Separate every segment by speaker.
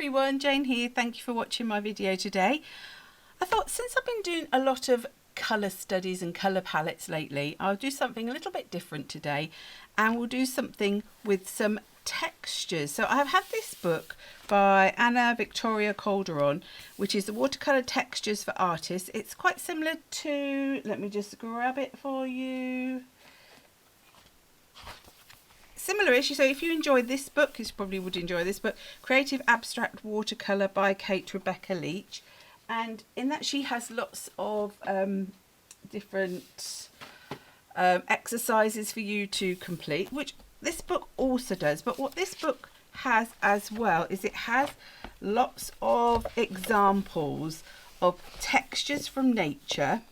Speaker 1: everyone, Jane here. Thank you for watching my video today. I thought since I've been doing a lot of colour studies and colour palettes lately, I'll do something a little bit different today, and we'll do something with some textures. So I have this book by Anna Victoria Calderon, which is the Watercolor Textures for Artists. It's quite similar to, let me just grab it for you. Similar-ish, so if you enjoy this book, you probably would enjoy this book, Creative Abstract Watercolour by Kate Rebecca Leach. And in that she has lots of different exercises for you to complete, which this book also does. But what this book has as well is it has lots of examples of textures from nature.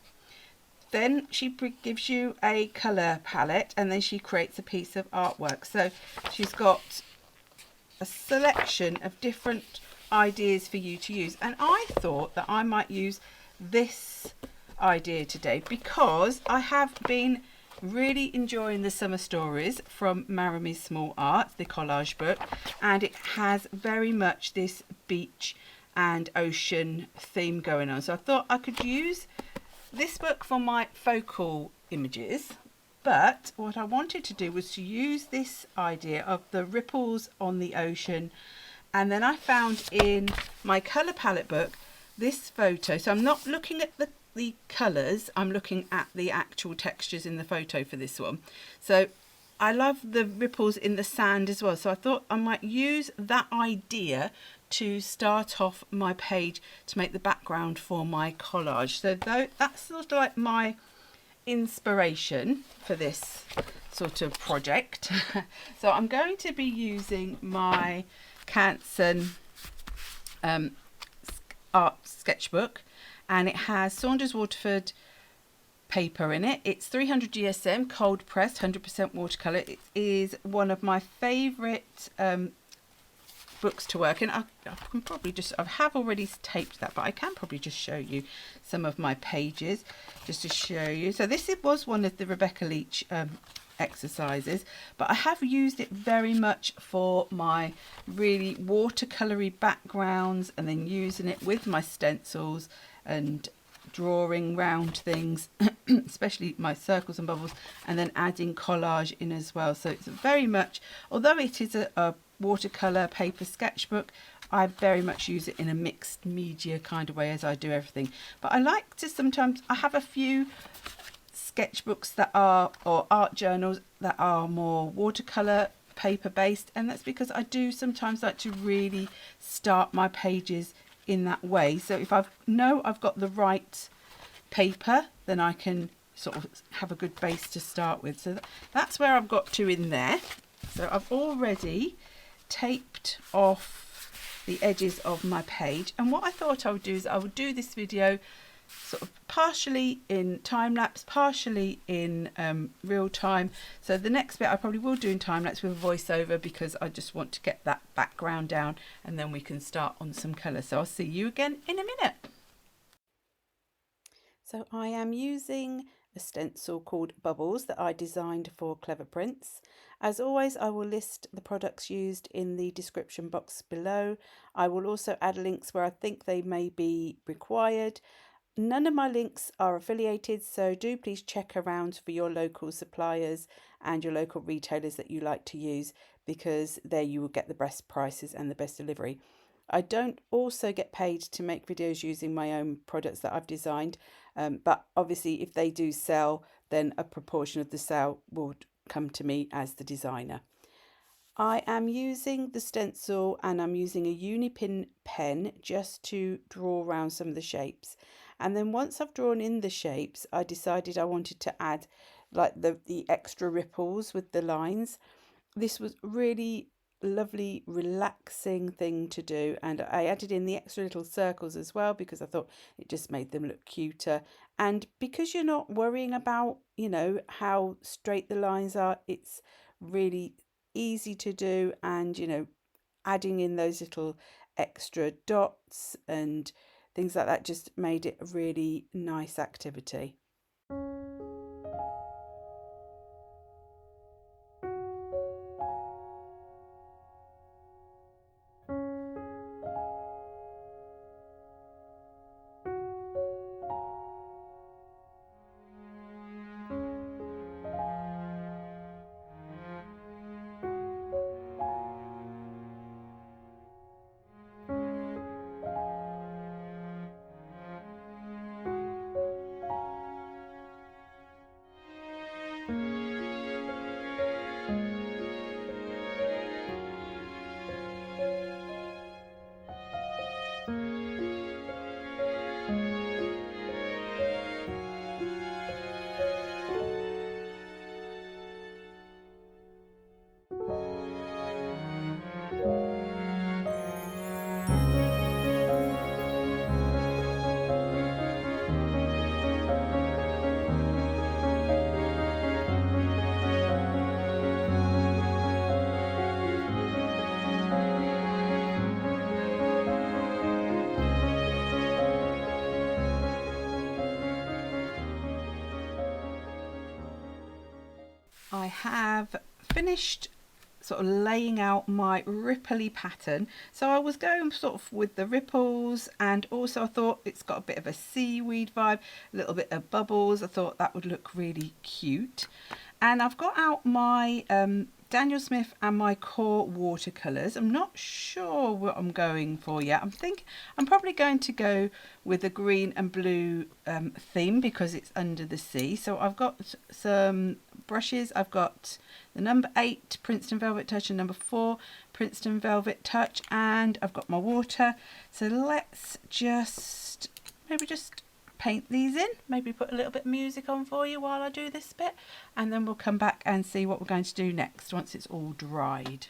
Speaker 1: Then she gives you a colour palette, and then she creates a piece of artwork. So she's got a selection of different ideas for you to use. And I thought that I might use this idea today because I have been really enjoying the summer stories from Maremi's Small Art, the collage book. And it has very much this beach and ocean theme going on. So I thought I could use this book for my focal images, but what I wanted to do was to use this idea of the ripples on the ocean. And then I found in my colour palette book this photo. So I'm not looking at the colours, I'm looking at the actual textures in the photo for this one. So I love the ripples in the sand as well, so I thought I might use that idea to start off my page to make the background for my collage. So that's sort of like my inspiration for this sort of project. So I'm going to be using my Canson art sketchbook, and it has Saunders Waterford paper in it. It's 300 GSM, cold pressed, 100% watercolor. It is one of my favorite books to work in. I can probably just, I have already taped that, but I can probably just show you some of my pages just to show you. So this was one of the Rebecca Leach exercises, but I have used it very much for my really watercolory backgrounds, and then using it with my stencils and drawing round things, especially my circles and bubbles, and then adding collage in as well. So it's very much, although it is a watercolor paper sketchbook, I very much use it in a mixed media kind of way, as I do everything. But I like to sometimes, I have a few sketchbooks that are, or art journals that are more watercolor paper based, and that's because I do sometimes like to really start my pages in that way. So if I know I've got the right paper, then I can sort of have a good base to start with. So that's where I've got to in there. So I've already taped off the edges of my page, and what I thought I would do is I would do this video sort of partially in time lapse, partially in real time. So the next bit I probably will do in time lapse with a voiceover, because I just want to get that background down, and then we can start on some colour. So I'll see you again in a minute. So I am using a stencil called Bubbles that I designed for Cleverprints. As always, I will list the products used in the description box below. I will also add links where I think they may be required. None of my links are affiliated, so do please check around for your local suppliers and your local retailers that you like to use, because there you will get the best prices and the best delivery. I don't also get paid to make videos using my own products that I've designed, but obviously if they do sell, then a proportion of the sale will come to me as the designer. I am using the stencil, and I'm using a Unipin pen just to draw around some of the shapes. And then once I've drawn in the shapes, I decided I wanted to add like the extra ripples with the lines. This was really lovely, relaxing thing to do, and I added in the extra little circles as well because I thought it just made them look cuter. And because you're not worrying about, you know, how straight the lines are, it's really easy to do. And, you know, adding in those little extra dots and things like that just made it a really nice activity. have finished sort of laying out my ripply pattern. So I was going sort of with the ripples, and also I thought it's got a bit of a seaweed vibe, a little bit of bubbles. I thought that would look really cute. And I've got out my Daniel Smith and my core watercolors. I'm not sure what I'm going for yet. I'm probably going to go with a green and blue theme because it's under the sea. So I've got some brushes. I've got the number 8 Princeton Velvet Touch and number 4 Princeton Velvet Touch, and I've got my water. So let's just paint these in, maybe put a little bit of music on for you while I do this bit, and then we'll come back and see what we're going to do next once it's all dried.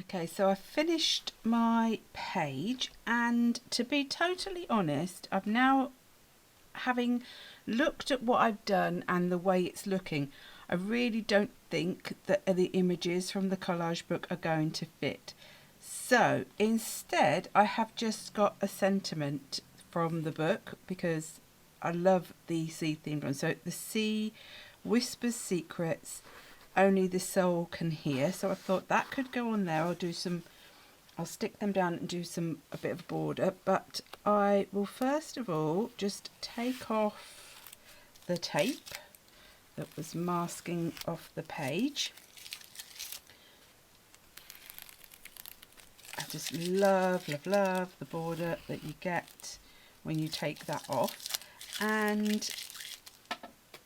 Speaker 1: Okay, so I've finished my page, and to be totally honest, I've now, having looked at what I've done and the way it's looking, I really don't think that the images from the collage book are going to fit. So instead I have just got a sentiment from the book, because I love the sea themed one. So the sea whispers secrets only the soul can hear. So I thought that could go on there. I'll stick them down and do a bit of border, but I will first of all just take off the tape that was masking off the page. I just love the border that you get when you take that off, and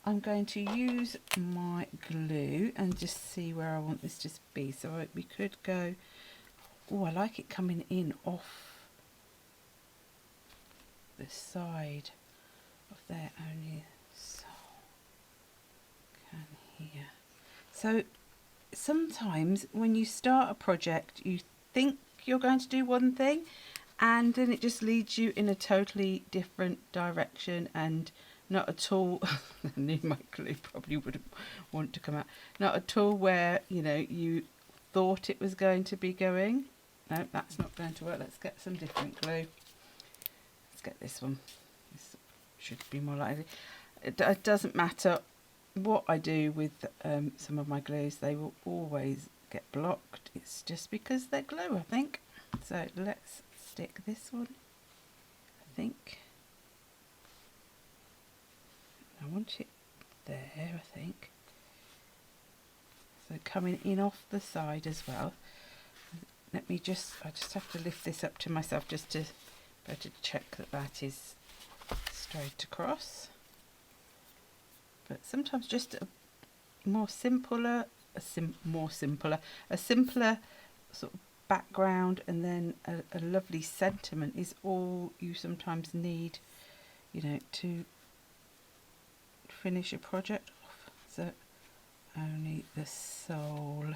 Speaker 1: I'm going to use my glue and just see where I want this to be. So we could go, oh, I like it coming in off the side of there, only so can hear. So sometimes when you start a project, you think you're going to do one thing, and then it just leads you in a totally different direction, and not at all I knew my glue probably wouldn't want to come out, not at all where, you know, you thought it was going to be going. No, that's not going to work. Let's get some different glue. Let's get this one. This should be more likely. It doesn't matter what I do with some of my glues, they will always get blocked. It's just because they're glue, I think. So let's stick this one, I think. I want it there, I think. So coming in off the side as well. I just have to lift this up to myself just to better check that that is straight across. But sometimes just a simpler sort of background, and then a lovely sentiment is all you sometimes need, you know, to finish a project off. So only the soul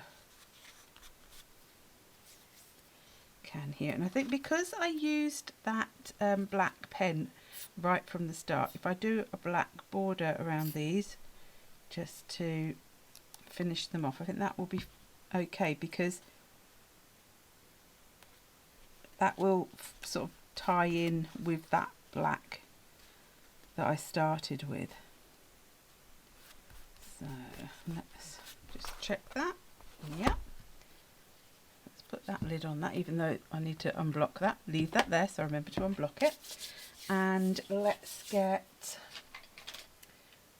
Speaker 1: can hear. And I think because I used that black pen right from the start, if I do a black border around these just to finish them off, I think that will be okay, because that will sort of tie in with that black that I started with. So let's just check that. Yeah, let's put that lid on that, even though I need to unblock that. Leave that there so I remember to unblock it. And let's get,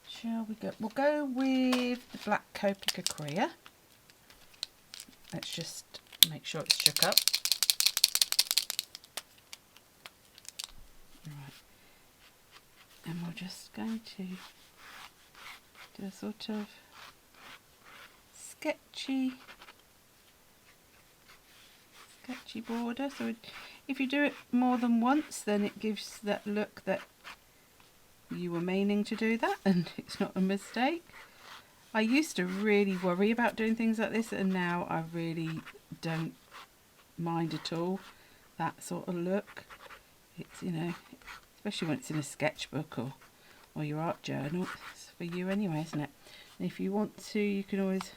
Speaker 1: shall we go, we'll go with the black Copic Acrea. Let's just make sure it's shook up. Right, and we're just going to do a sort of sketchy border. So if you do it more than once, then it gives that look that you were meaning to do that, and it's not a mistake. I used to really worry about doing things like this, and now I really don't mind at all that sort of look. It's, you know, especially when it's in a sketchbook or your art journal, it's for you anyway, isn't it? And if you want to, you can always,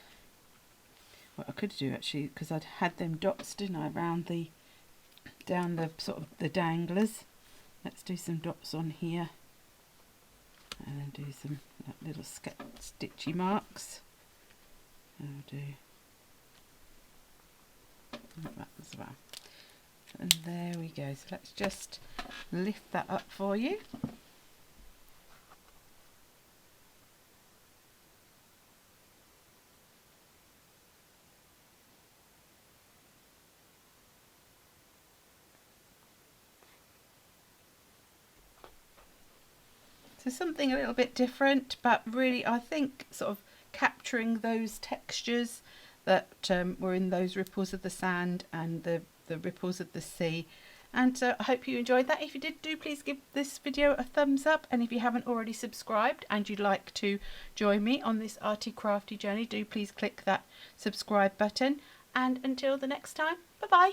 Speaker 1: what I could do actually, because I'd had them dots, didn't I, around the, down the sort of the danglers. Let's do some dots on here, and then do some little stitchy marks. And I'll do that as well. And there we go. So let's just lift that up for you. So something a little bit different, but really I think sort of capturing those textures that were in those ripples of the sand and the ripples of the sea. And so I hope you enjoyed that. If you did, do please give this video a thumbs up, and if you haven't already subscribed and you'd like to join me on this arty crafty journey, do please click that subscribe button. And until the next time, bye bye.